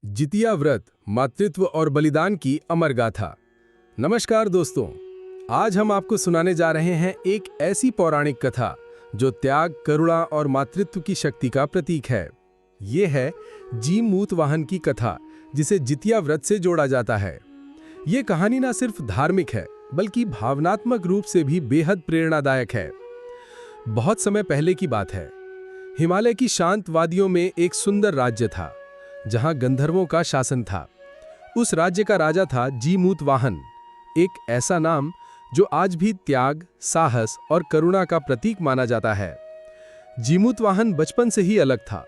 जितिया व्रत, मातृत्व और बलिदान की अमर गाथा। नमस्कार दोस्तों, आज हम आपको सुनाने जा रहे हैं एक ऐसी पौराणिक कथा जो त्याग, करुणा और मातृत्व की शक्ति का प्रतीक है। ये है जीमूतवाहन की कथा, जिसे जितिया व्रत से जोड़ा जाता है। ये कहानी न सिर्फ धार्मिक है, बल्कि भावनात्मक रूप से भी बेहद प्रेरणादायक है। बहुत समय पहले की बात है। हिमालय की शांत वादियों में एक सुंदर राज्य था, जहां गंधर्वों का शासन था। उस राज्य का राजा था जीमूतवाहन, एक ऐसा नाम जो आज भी त्याग, साहस और करुणा का प्रतीक माना जाता है। जीमूतवाहन बचपन से ही अलग था।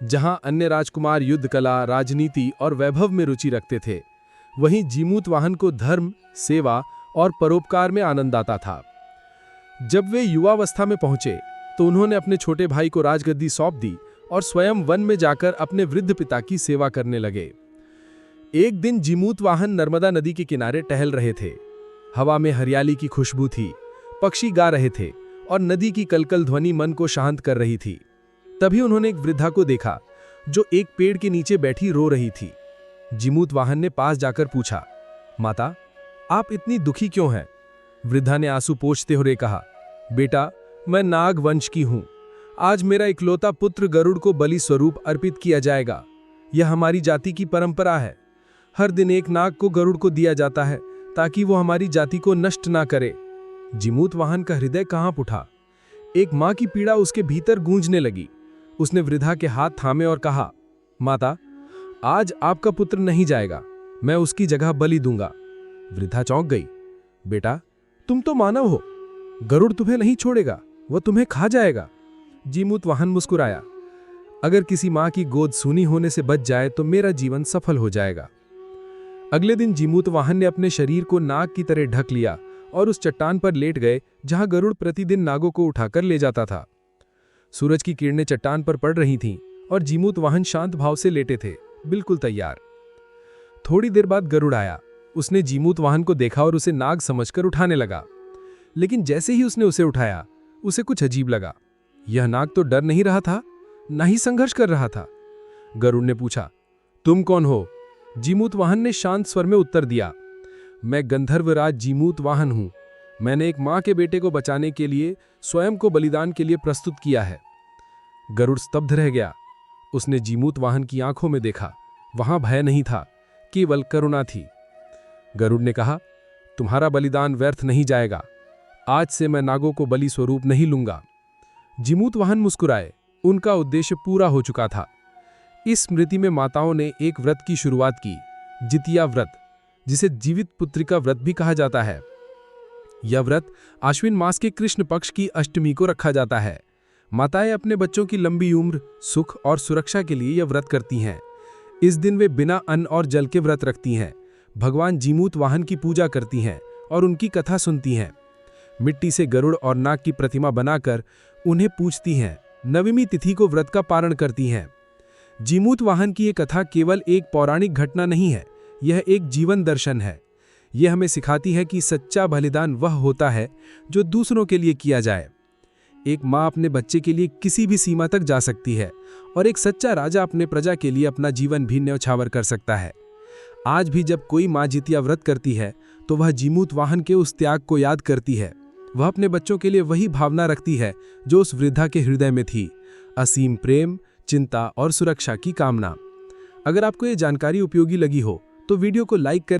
जहां अन्य राजकुमार युद्ध कला, राजनीति और वैभव में रुचि रखते थे, वहीं जीमूतवाहन को धर्म, सेवा और परोपकार में आनंद आता था। जब वे युवावस्था में पहुंचे तो उन्होंने अपने छोटे भाई को राजगद्दी सौंप दी और स्वयं वन में जाकर अपने वृद्ध पिता की सेवा करने लगे। एक दिन जीमूतवाहन नर्मदा नदी के किनारे टहल रहे थे। हवा में हरियाली की खुशबू थी, पक्षी गा रहे थे और नदी की कलकल ध्वनि मन को शांत कर रही थी। तभी उन्होंने एक वृद्धा को देखा जो एक पेड़ के नीचे बैठी रो रही थी। जीमूतवाहन ने पास जाकर पूछा, माता, आप इतनी दुखी क्यों हैं? वृद्धा ने आंसू पोंछते हुए कहा, बेटा, मैं नाग वंश की हूं। आज मेरा इकलौता पुत्र गरुड़ को बलि स्वरूप अर्पित किया जाएगा। यह हमारी जाति की परंपरा है। हर दिन एक नाग को गरुड़ को दिया जाता है ताकि वो हमारी जाति को नष्ट ना करे। जीमूतवाहन का हृदय कांप उठा। एक मां की पीड़ा उसके भीतर गूंजने लगी। उसने वृद्धा के हाथ थामे और कहा, माता, आज आपका पुत्र नहीं जाएगा, मैं उसकी जगह बलि दूंगा। वृद्धा चौंक गई। बेटा, तुम तो मानव हो, गरुड़ तुम्हें नहीं छोड़ेगा, वह तुम्हें खा जाएगा। जीमूतवाहन मुस्कुराया, अगर किसी मां की गोद सूनी होने से बच जाए तो मेरा जीवन सफल हो जाएगा। अगले दिन जीमूतवाहन ने अपने शरीर को नाग की तरह ढक लिया और उस चट्टान पर लेट गए जहां गरुड़ प्रतिदिन नागों को उठाकर ले जाता था। सूरज की किरणें चट्टान पर पड़ रही थीं और जीमूतवाहन शांत भाव से लेटे थे, बिल्कुल तैयार। थोड़ी देर बाद गरुड़ आया। उसने जीमूतवाहन को देखा और उसे नाग समझकर उठाने लगा। लेकिन जैसे ही उसने उसे उठाया, उसे कुछ अजीब लगा। यह नाग तो डर नहीं रहा था, न ही संघर्ष कर रहा था। गरुड़ ने पूछा, तुम कौन हो? जीमूतवाहन ने शांत स्वर में उत्तर दिया, मैं गंधर्वराज जीमूतवाहन हूं। मैंने एक मां के बेटे को बचाने के लिए स्वयं को बलिदान के लिए प्रस्तुत किया है। गरुड़ स्तब्ध रह गया। उसने जीमूतवाहन की आंखों में देखा। वहां भय नहीं था, केवल करुणा थी। गरुड़ ने कहा, तुम्हारा बलिदान व्यर्थ नहीं जाएगा। आज से मैं नागों को बलि स्वरूप नहीं लूंगा। जीमूतवाहन मुस्कुराए। उनका उद्देश्य पूरा हो चुका था। इस स्मृति में माताओं ने एक व्रत की शुरुआत की, जितिया व्रत, जिसे जीवित पुत्रिका व्रत भी कहा जाता है। यह व्रत आश्विन मास के कृष्ण पक्ष की अष्टमी को रखा जाता है। माताएं अपने बच्चों की लंबी उम्र, सुख और सुरक्षा के लिए यह व्रत करती हैं। इस दिन वे बिना अन्न और जल के व्रत रखती हैं, भगवान जीमूतवाहन की पूजा करती हैं और उनकी कथा सुनती हैं। मिट्टी से गरुड़ और नाग की प्रतिमा बनाकर उन्हें पूजती हैं। नवमी तिथि को व्रत का पारण करती हैं। जीमूतवाहन की ये कथा केवल एक पौराणिक घटना नहीं है, यह एक जीवन दर्शन है। यह हमें सिखाती है कि सच्चा बलिदान वह होता है जो दूसरों के लिए किया जाए। एक माँ अपने बच्चे के लिए किसी भी सीमा तक जा सकती है और एक सच्चा राजा अपने प्रजा के लिए अपना जीवन भी न्यौछावर कर सकता है। आज भी जब कोई माँ जितिया व्रत करती है तो वह जीमूतवाहन के उस त्याग को याद करती है। वह अपने बच्चों के लिए वही भावना रखती है जो उस वृद्धा के हृदय में थी, असीम प्रेम, चिंता और सुरक्षा की कामना। अगर आपको ये जानकारी उपयोगी लगी हो तो वीडियो को लाइक करें।